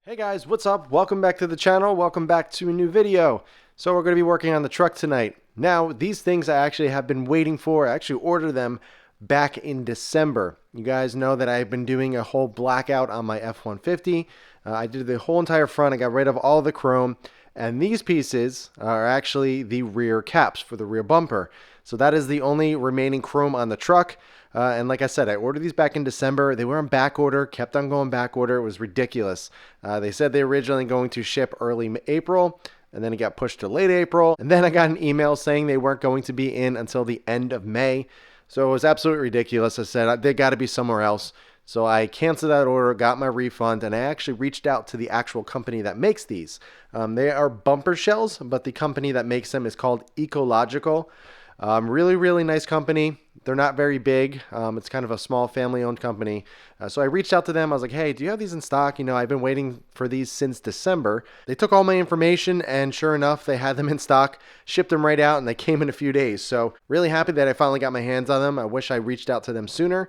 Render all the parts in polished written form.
Hey guys, what's up? Welcome back to the channel. Welcome back to a new video. So we're going to be working on the truck tonight. Now, these things I actually have been waiting for. I actually ordered them back in December. You guys know that I've been doing a whole blackout on my F150. I did the whole entire front. I got rid of all the chrome. And these pieces are actually the rear caps for the rear bumper. So that is the only remaining chrome on the truck. And like I said, I ordered these back in December. They were on back order, kept on going back order. It was ridiculous. They said they were originally going to ship early April, and then it got pushed to late April. And then I got an email saying they weren't going to be in until the end of May. So it was absolutely ridiculous. I said, they got to be somewhere else. So I canceled that order, got my refund, and I actually reached out to the actual company that makes these. They are Bumpershellz, but the company that makes them is called Ecological. Really nice company. They're not very big. It's kind of a small family-owned company. So I reached out to them. I was like, hey, do you have these in stock? You know, I've been waiting for these since December. They took all my information, and sure enough, they had them in stock, shipped them right out, and they came in a few days. So really happy that I finally got my hands on them. I wish I reached out to them sooner,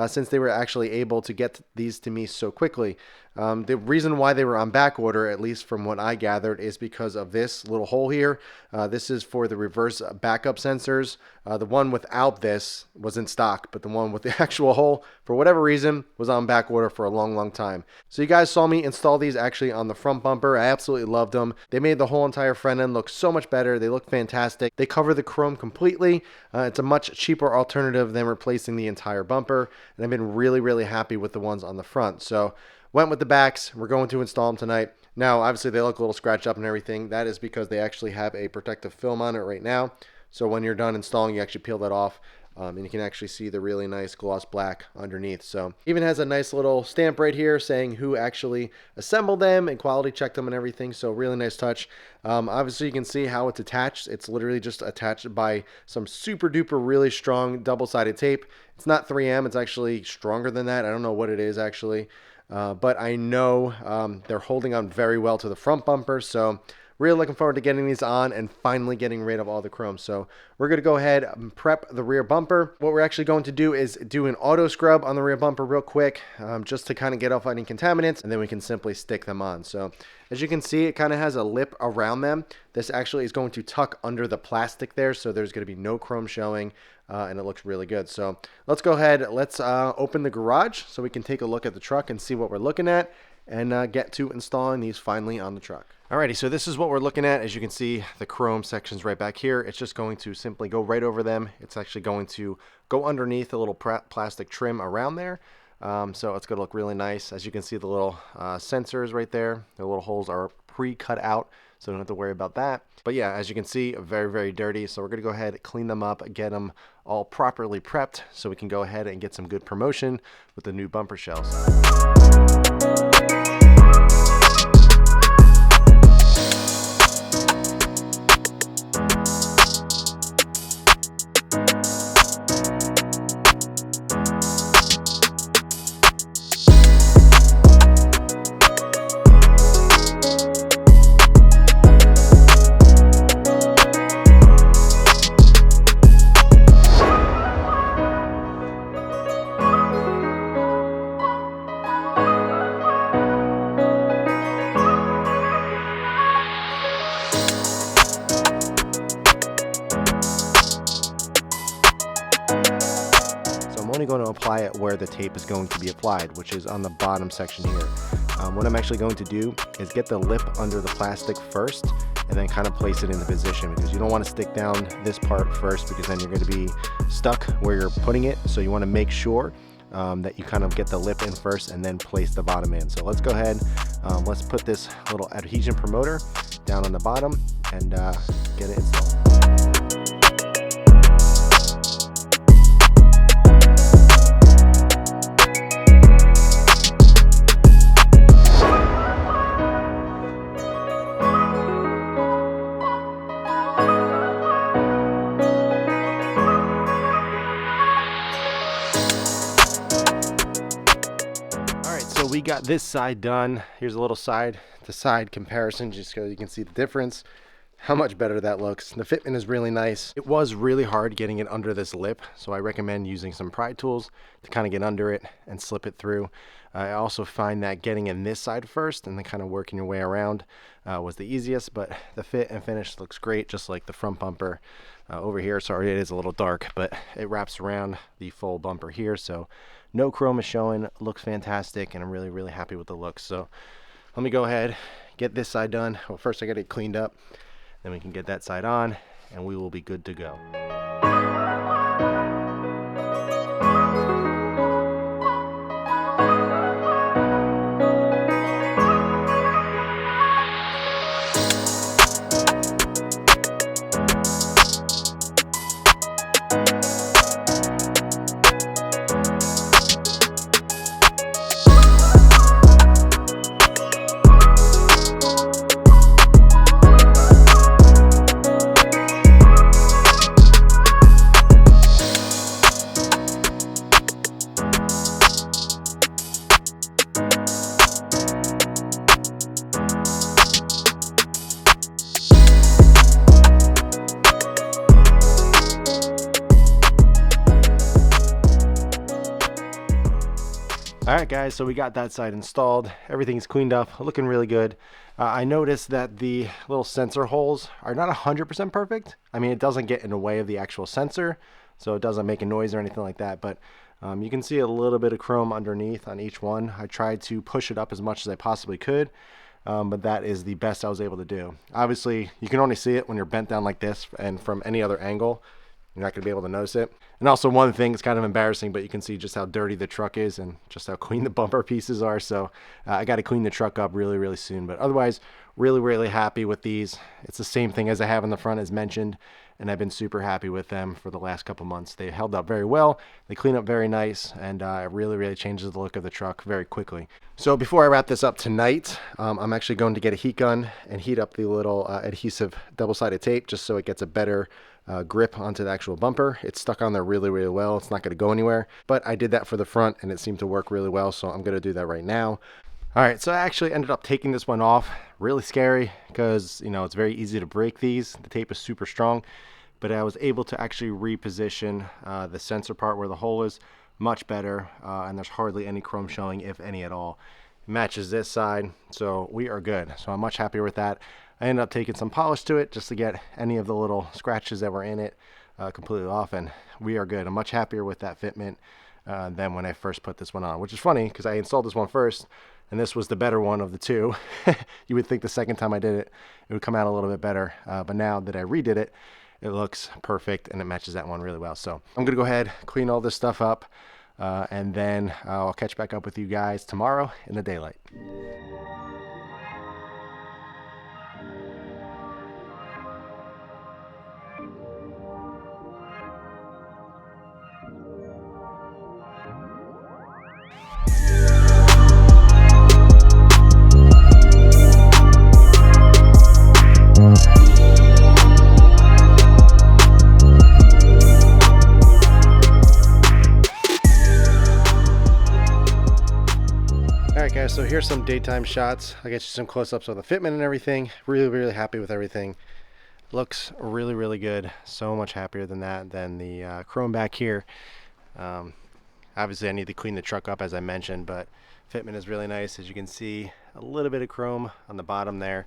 since they were actually able to get these to me so quickly. The reason why they were on back order, at least from what I gathered, is because of this little hole here. This is for the reverse backup sensors. The one without this was in stock, but the one with the actual hole, for whatever reason, was on back order for a long time. So you guys saw me install these actually on the front bumper. I absolutely loved them. They made the whole entire front end look so much better. They look fantastic. They cover the chrome completely. It's a much cheaper alternative than replacing the entire bumper, and I've been really happy with the ones on the front. So went with the backs. We're going to install them tonight. Now, obviously, they look a little scratched up and everything. That is because they actually have a protective film on it right now. So when you're done installing, you actually peel that off. And you can actually see the really nice gloss black underneath. So even has a nice little stamp right here saying who actually assembled them and quality checked them and everything. So really nice touch. Obviously, you can see how it's attached. It's literally just attached by some super duper really strong double-sided tape. It's not 3M. It's actually stronger than that. I don't know what it is actually. But I know they're holding on very well to the front bumper. So really looking forward to getting these on and finally getting rid of all the chrome. So we're going to go ahead and prep the rear bumper. What we're actually going to do is do an auto scrub on the rear bumper real quick, just to kind of get off any contaminants, and then we can simply stick them on. So as you can see, it kind of has a lip around them. This actually is going to tuck under the plastic there, so there's going to be no chrome showing, and it looks really good. So let's go ahead, let's open the garage so we can take a look at the truck and see what we're looking at, and get to installing these finally on the truck. Alrighty, so this is what we're looking at. As you can see, the chrome section's right back here. It's just going to simply go right over them. It's actually going to go underneath a little plastic trim around there. So it's going to look really nice. As you can see, the little sensors right there, the little holes are pre-cut out, so don't have to worry about that. But yeah, as you can see, very dirty. So we're going to go ahead, clean them up, get them all properly prepped so we can go ahead and get some good promotion with the new Bumpershellz. Only going to apply it where the tape is going to be applied, which is on the bottom section here. What I'm actually going to do is get the lip under the plastic first and then kind of place it into position, because you don't want to stick down this part first, because then you're going to be stuck where you're putting it. So you want to make sure that you kind of get the lip in first and then place the bottom in. So let's go ahead, let's put this little adhesion promoter down on the bottom and get it installed. So we got this side done. Here's a little side to side comparison just so you can see the difference. how much better that looks. The fitment is really nice. It was really hard getting it under this lip, so I recommend using some pry tools to kind of get under it and slip it through. I also find that getting in this side first and then kind of working your way around was the easiest, but the fit and finish looks great, just like the front bumper over here. Sorry, it is a little dark, but it wraps around the full bumper here, so no chrome is showing. Looks fantastic, and I'm really, really happy with the looks. So let me go ahead, get this side done. Well, first I got it cleaned up, then we can get that side on, and we will be good to go. Alright guys, so we got that side installed. Everything's cleaned up, looking really good. I noticed that the little sensor holes are not 100% perfect. I mean, it doesn't get in the way of the actual sensor, so it doesn't make a noise or anything like that, but you can see a little bit of chrome underneath on each one. I tried to push it up as much as I possibly could, but that is the best I was able to do. Obviously, you can only see it when you're bent down like this, and from any other angle, you're not going to be able to notice it. And also one thing, it's kind of embarrassing, but you can see just how dirty the truck is and just how clean the bumper pieces are. So I got to clean the truck up really, really soon. But otherwise, really, really happy with these. It's the same thing as I have in the front as mentioned, and I've been super happy with them for the last couple months. They held up very well. They clean up very nice, and it really, really changes the look of the truck very quickly. So before I wrap this up tonight, I'm actually going to get a heat gun and heat up the little adhesive double-sided tape just so it gets a better grip onto the actual bumper. It's stuck on there really, really well. It's not going to go anywhere, but I did that for the front and it seemed to work really well, so I'm going to do that right now. All right, so I actually ended up taking this one off. Really scary because, you know, it's very easy to break these. The tape is super strong, but I was able to actually reposition the sensor part where the hole is much better, and there's hardly any chrome showing, if any at all. It matches this side, so we are good. So I'm much happier with that. I ended up taking some polish to it just to get any of the little scratches that were in it completely off, and we are good. I'm much happier with that fitment than when I first put this one on, which is funny because I installed this one first, and this was the better one of the two. You would think the second time I did it, it would come out a little bit better, but now that I redid it, it looks perfect and it matches that one really well. So I'm gonna go ahead, clean all this stuff up, and then I'll catch back up with you guys tomorrow in the daylight. So here's some daytime shots. I get you some close-ups of the fitment and everything. Really, really happy with everything. Looks really, really good. So much happier than the chrome back here. Obviously I need to clean the truck up as I mentioned, but fitment is really nice. As you can see, a little bit of chrome on the bottom there,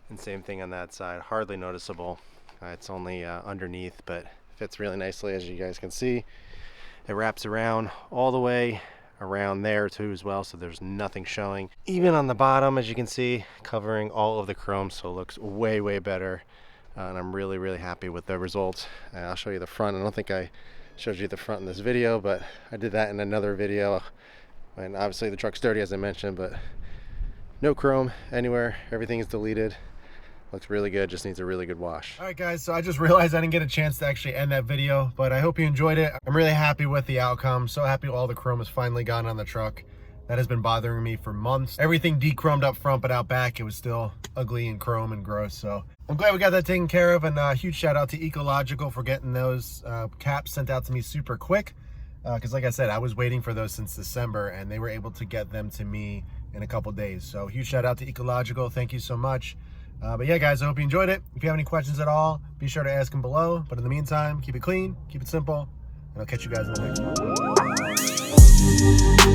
and same thing on that side. Hardly noticeable. It's only underneath, but fits really nicely, as you guys can see. It wraps around all the way around there too as well, so there's nothing showing. Even on the bottom, as you can see, covering all of the chrome, so it looks way, way better. And I'm really, really happy with the results. I'll show you the front. I don't think I showed you the front in this video, but I did that in another video. And obviously the truck's dirty, as I mentioned, but no chrome anywhere. Everything is deleted. Looks really good, just needs a really good wash. All right guys, so I just realized I didn't get a chance to actually end that video, but I hope you enjoyed it. I'm really happy with the outcome. So happy all the chrome has finally gone on the truck. That has been bothering me for months. Everything de-chromed up front, but out back it was still ugly and chrome and gross. So I'm glad we got that taken care of, and a huge shout out to Ecological for getting those caps sent out to me super quick. Because like I said, I was waiting for those since December, and they were able to get them to me in a couple days. So huge shout out to Ecological. Thank you so much. But yeah, guys, I hope you enjoyed it. If you have any questions at all, be sure to ask them below. But in the meantime, keep it clean, keep it simple, and I'll catch you guys in the next one.